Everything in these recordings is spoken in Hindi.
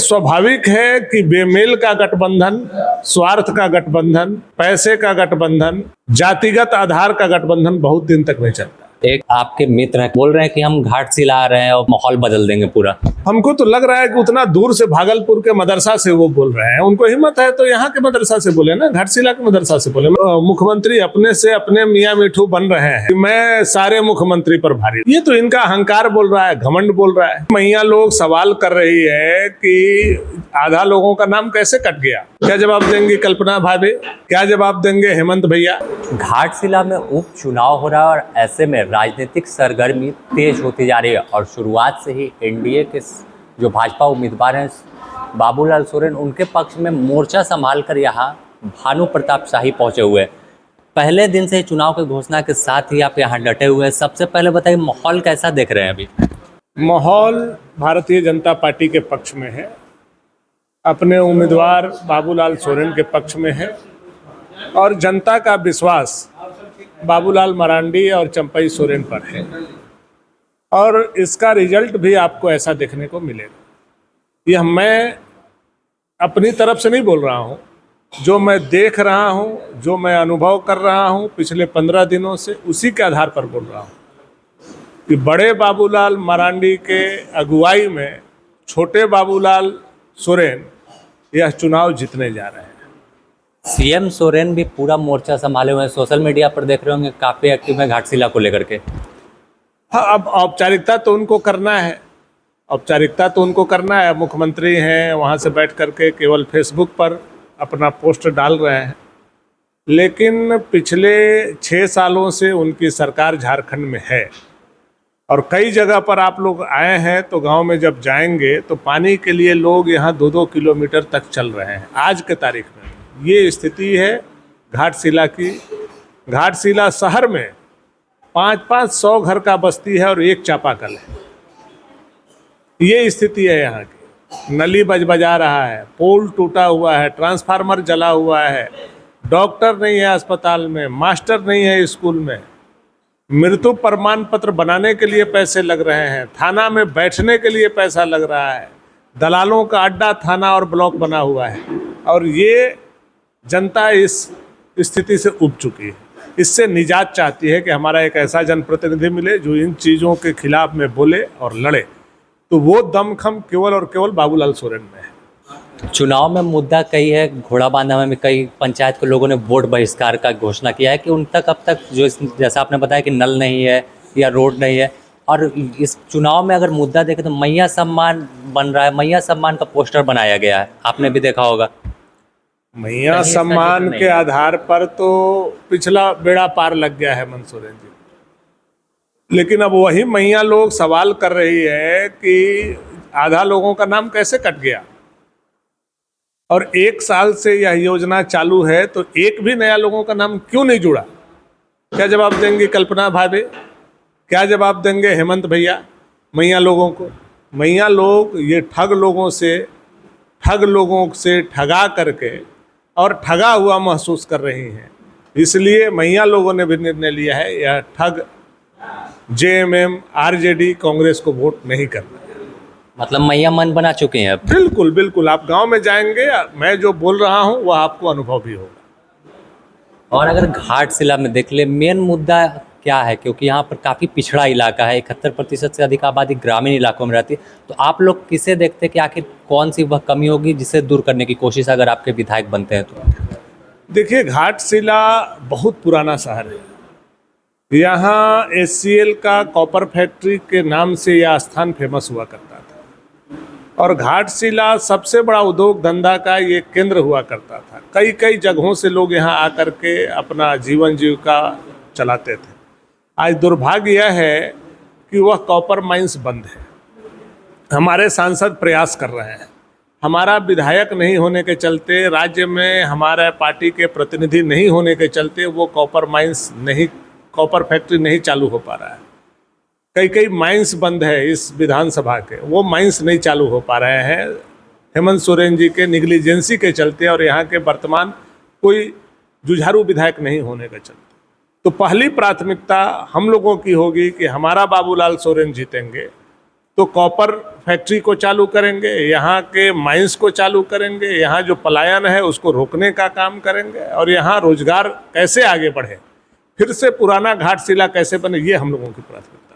स्वाभाविक है कि बेमेल का गठबंधन, स्वार्थ का गठबंधन, पैसे का गठबंधन, जातिगत आधार का गठबंधन बहुत दिन तक नहीं चलता। एक आपके मित्र हैं, बोल रहे हैं कि हम घाटशिला आ रहे हैं और माहौल बदल देंगे पूरा। हमको तो लग रहा है कि उतना दूर से भागलपुर के मदरसा से वो बोल रहे हैं, उनको हिम्मत है तो यहाँ के मदरसा से बोले ना, घाटशिला के मदरसा से बोले। मुख्यमंत्री अपने से अपने मियाँ मिठू बन रहे हैं कि मैं सारे मुख्यमंत्री पर भारी, ये तो इनका अहंकार बोल रहा है, घमंड बोल रहा है। मैया लोग सवाल कर रही है कि आधा लोगों का नाम कैसे कट गया, क्या जवाब देंगी कल्पना भाभी, क्या जवाब देंगे हेमंत भैया? घाटशिला में उपचुनाव हो रहा है और ऐसे में राजनीतिक सरगर्मी तेज होती जा रही है और शुरुआत से ही एनडीए के जो भाजपा उम्मीदवार हैं बाबूलाल सोरेन, उनके पक्ष में मोर्चा संभाल कर यहाँ भानु प्रताप शाही पहुंचे हुए हैं। पहले दिन से चुनाव की घोषणा के साथ ही आप यहाँ डटे हुए हैं। सबसे पहले बताइए, माहौल कैसा देख रहे हैं अभी? माहौल भारतीय जनता पार्टी के पक्ष में है, अपने उम्मीदवार बाबूलाल सोरेन के पक्ष में है और जनता का विश्वास बाबूलाल मरांडी और चंपई सोरेन पर है और इसका रिजल्ट भी आपको ऐसा देखने को मिलेगा। यह मैं अपनी तरफ से नहीं बोल रहा हूँ, जो मैं देख रहा हूँ, जो मैं अनुभव कर रहा हूँ पिछले 15 दिनों से, उसी के आधार पर बोल रहा हूँ कि बड़े बाबूलाल मरांडी के अगुवाई में छोटे बाबूलाल सोरेन यह चुनाव जीतने जा रहे हैं। सीएम सोरेन भी पूरा मोर्चा संभाले हुए हैं, सोशल मीडिया पर देख रहे होंगे काफ़ी एक्टिव है घाटशिला को लेकर के। हाँ, अब औपचारिकता तो उनको करना है, औपचारिकता तो उनको करना है। मुख्यमंत्री हैं, वहाँ से बैठ करके केवल फेसबुक पर अपना पोस्ट डाल रहे हैं, लेकिन पिछले 6 सालों से उनकी सरकार झारखंड में है और कई जगह पर आप लोग आए हैं तो गांव में जब जाएंगे तो पानी के लिए लोग यहाँ 2-2 किलोमीटर तक चल रहे हैं। आज के तारीख में ये स्थिति है घाटशिला की। घाटशिला शहर में 500 घर का बस्ती है और एक चापाकल है, ये स्थिति है यहाँ की। नली बजा रहा है, पोल टूटा हुआ है, ट्रांसफार्मर जला हुआ है, डॉक्टर नहीं है अस्पताल में, मास्टर नहीं है स्कूल में, मृत्यु प्रमाण पत्र बनाने के लिए पैसे लग रहे हैं, थाना में बैठने के लिए पैसा लग रहा है, दलालों का अड्डा थाना और ब्लॉक बना हुआ है और ये जनता इस स्थिति से उब चुकी है। इससे निजात चाहती है कि हमारा एक ऐसा जनप्रतिनिधि मिले जो इन चीज़ों के खिलाफ में बोले और लड़े, तो वो दमखम केवल और केवल बाबूलाल सोरेन में है। चुनाव में मुद्दा कई है, घोड़ा बांधा में कई पंचायत के लोगों ने वोट बहिष्कार का घोषणा किया है कि उन तक अब तक जो जैसा आपने बताया कि नल नहीं है या रोड नहीं है, और इस चुनाव में अगर मुद्दा देखें तो मैया सम्मान बन रहा है, मैया सम्मान का पोस्टर बनाया गया है, आपने भी देखा होगा। मैया सम्मान के आधार पर तो पिछला बेड़ा पार लग गया है हेमंत सोरेन जी, लेकिन अब वही मैया लोग सवाल कर रही है कि आधा लोगों का नाम कैसे कट गया और 1 साल से यह योजना चालू है तो एक भी नया लोगों का नाम क्यों नहीं जुड़ा? क्या जवाब देंगी कल्पना भाभी, क्या जवाब देंगे हेमंत भैया मैया लोगों को? मैया लोग ये ठग लोगों से ठगा करके और ठगा हुआ महसूस कर रही हैं, इसलिए मैया लोगों ने भी निर्णय लिया है यह ठग जेएमएम आरजेडी कांग्रेस को वोट नहीं करना है। मतलब मैया मन बना चुके हैं अब। बिल्कुल बिल्कुल, आप गांव में जाएंगे, मैं जो बोल रहा हूं वह आपको अनुभव भी होगा। और अगर घाटशिला में देख ले, मेन मुद्दा क्या है, क्योंकि यहाँ पर काफ़ी पिछड़ा इलाका है, 71% से अधिक आबादी ग्रामीण इलाकों में रहती है, तो आप लोग किसे देखते हैं कि आखिर कौन सी वह कमी होगी जिसे दूर करने की कोशिश अगर आपके विधायक बनते हैं तो? देखिए, घाटशिला बहुत पुराना शहर है, यहाँ एचसीएल का कॉपर फैक्ट्री के नाम से यह स्थान फेमस हुआ करता था और घाटशिला सबसे बड़ा उद्योग धंधा का ये केंद्र हुआ करता था। कई जगहों से लोग यहाँ आकर के अपना जीवन जीविका चलाते थे। आज दुर्भाग्य यह है कि वह कॉपर माइंस बंद है। हमारे सांसद प्रयास कर रहे हैं, हमारा विधायक नहीं होने के चलते, राज्य में हमारे पार्टी के प्रतिनिधि नहीं होने के चलते वो कॉपर फैक्ट्री नहीं चालू हो पा रहा है। कई माइंस बंद है इस विधानसभा के, वो माइंस नहीं चालू हो पा रहे हैं हेमंत सोरेन जी के निगलिजेंसी के चलते और यहाँ के वर्तमान कोई जुझारू विधायक नहीं होने के चलते। तो पहली प्राथमिकता हम लोगों की होगी कि हमारा बाबूलाल सोरेन जीतेंगे तो कॉपर फैक्ट्री को चालू करेंगे, यहाँ के माइंस को चालू करेंगे, यहाँ जो पलायन है उसको रोकने का काम करेंगे, और यहाँ रोजगार कैसे आगे बढ़े, फिर से पुराना घाटशिला कैसे बने, ये हम लोगों की प्राथमिकता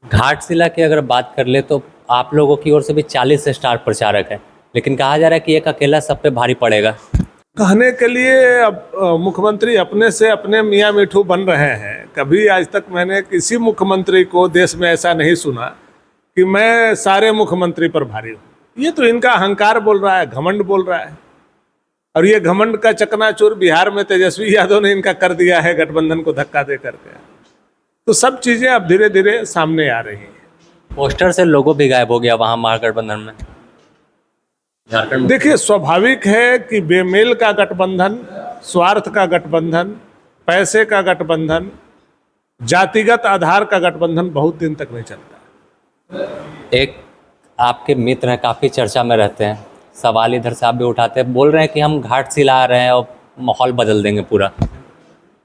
है। घाटशिला की अगर बात कर ले तो आप लोगों की ओर से भी 40 स्टार प्रचारक है, लेकिन कहा जा रहा है कि एक अकेला सब पे भारी पड़ेगा। कहने के लिए अब मुख्यमंत्री अपने से अपने मियाँ मिठू बन रहे हैं। कभी आज तक मैंने किसी मुख्यमंत्री को देश में ऐसा नहीं सुना कि मैं सारे मुख्यमंत्री पर भारी हूँ। ये तो इनका अहंकार बोल रहा है, घमंड बोल रहा है, और ये घमंड का चकनाचूर बिहार में तेजस्वी यादव ने इनका कर दिया है गठबंधन को धक्का दे करके। तो सब चीजें अब धीरे धीरे सामने आ रही हैं। पोस्टर से लोगो भी गायब हो गया वहाँ महागठबंधन में, झारखंड में। देखिए, स्वाभाविक है कि बेमेल का गठबंधन, स्वार्थ का गठबंधन, पैसे का गठबंधन, जातिगत आधार का गठबंधन बहुत दिन तक नहीं चलता। एक आपके मित्र हैं, काफ़ी चर्चा में रहते हैं, सवाल इधर से आप भी उठाते हैं, बोल रहे हैं कि हम घाटशिला आ रहे हैं और माहौल बदल देंगे पूरा।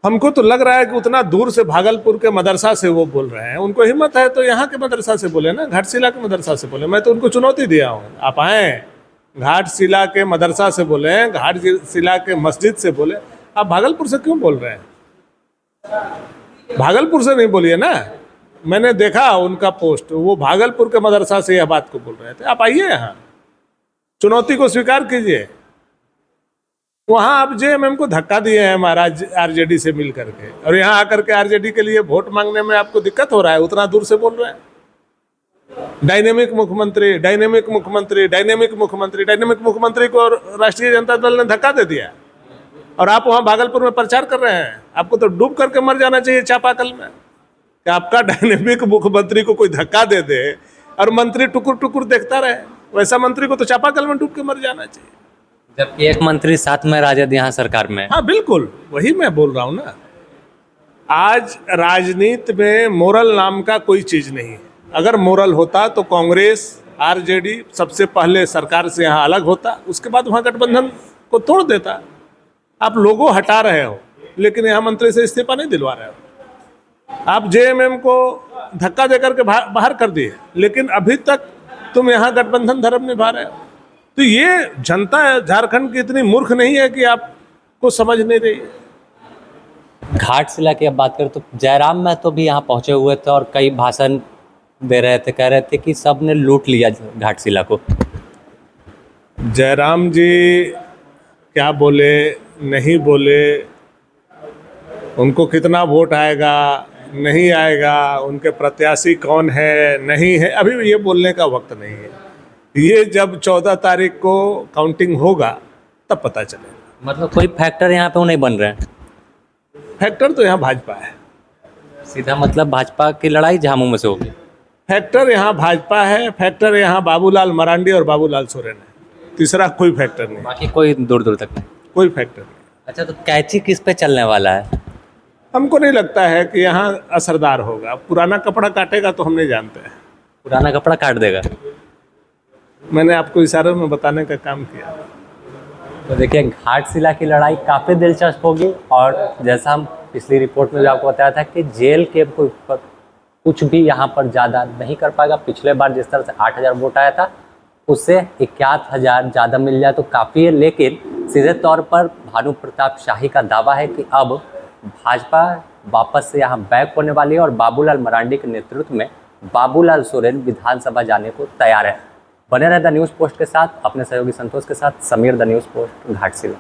हमको तो लग रहा है कि उतना दूर से भागलपुर के मदरसा से वो बोल रहे हैं। उनको हिम्मत है तो यहाँ के मदरसा से बोले ना, घाटशिला के मदरसा से बोले। मैं तो उनको चुनौती दिया हूँ, आप आए घाटशिला के मदरसा से बोले, घाटशिला के मस्जिद से बोले, आप भागलपुर से क्यों बोल रहे हैं? भागलपुर से नहीं बोलिए ना। मैंने देखा उनका पोस्ट, वो भागलपुर के मदरसा से यह बात को बोल रहे थे। आप आइए यहाँ, चुनौती को स्वीकार कीजिए। वहाँ आप जेएमएम को धक्का दिए हैं महाराज आरजेडी से मिल करके, और यहाँ आकर के आरजेडी के लिए वोट मांगने में आपको दिक्कत हो रहा है, उतना दूर से बोल रहे हैं। डायनेमिक मुख्यमंत्री, डायनेमिक मुख्यमंत्री, डायनेमिक मुख्यमंत्री, डायनेमिक मुख्यमंत्री को राष्ट्रीय जनता दल ने धक्का दे दिया, और आप वहाँ भागलपुर में प्रचार कर रहे हैं। आपको तो डूब करके मर जाना चाहिए चापाकल में, कि आपका डायनेमिक मुख्यमंत्री को कोई धक्का दे दे और मंत्री टुकुर टुकुर देखता रहे। वैसा मंत्री को तो चापाकल में डूब के मर जाना चाहिए। जबकि एक मंत्री साथ में राजद यहाँ सरकार में। हाँ बिल्कुल, वही मैं बोल रहा हूँ ना। आज राजनीति में मोरल नाम का कोई चीज नहीं है। अगर मोरल होता तो कांग्रेस, आरजेडी सबसे पहले सरकार से यहाँ अलग होता, उसके बाद वहाँ गठबंधन को तोड़ देता। आप लोगों हटा रहे हो, लेकिन यहाँ मंत्री से इस्तीफा नहीं दिलवा रहे हो। आप जेएमएम को धक्का देकर के बाहर कर दिए, लेकिन अभी तक तुम यहाँ गठबंधन धर्म निभा रहे हो। तो ये जनता झारखंड की इतनी मूर्ख नहीं है कि आपको समझ नहीं रही है। घाटशिला की अब बात करें तो जयराम महतो भी यहाँ पहुँचे हुए थे और कई भाषण दे रहे थे, कह रहे थे कि सब ने लूट लिया घाटशिला को। जयराम जी क्या बोले, नहीं बोले, उनको कितना वोट आएगा, नहीं आएगा, उनके प्रत्याशी कौन है, नहीं है, अभी ये बोलने का वक्त नहीं है। ये जब 14 तारीख को काउंटिंग होगा तब पता चलेगा। मतलब कोई फैक्टर यहाँ पे वो नहीं बन रहे हैं? फैक्टर तो यहाँ भाजपा है। सीधा मतलब भाजपा की लड़ाई झामू में से होगी। फैक्टर यहाँ भाजपा है, फैक्टर यहाँ बाबूलाल मरांडी और बाबूलाल सोरेन है। तीसरा कोई फैक्टर नहीं, बाकी कोई दूर दूर तक नहीं, कोई फैक्टर नहीं। अच्छा, तो कैची किस पे चलने वाला है? हमको नहीं लगता है कि यहाँ असरदार होगा। पुराना कपड़ा काटेगा तो हम नहीं जानते हैं। पुराना कपड़ा काट देगा। मैंने आपको इशारों में बताने का काम किया। तो देखिए, घाटशिला की लड़ाई काफ़ी दिलचस्प होगी, और जैसा हम पिछली रिपोर्ट में भी आपको बताया था कि जेल के कुछ भी यहाँ पर ज़्यादा नहीं कर पाएगा। पिछले बार जिस तरह से 8,000 वोट आया था, उससे 61,000 ज़्यादा मिल जाए तो काफ़ी है। लेकिन सीधे तौर पर भानु प्रताप शाही का दावा है कि अब भाजपा वापस से यहाँ बैक होने वाली है, और बाबूलाल मरांडी के नेतृत्व में बाबूलाल सोरेन विधानसभा जाने को तैयार है। बने रहे द न्यूज़ पोस्ट के साथ, अपने सहयोगी संतोष के साथ। Sameer, the news post, Ghatshila.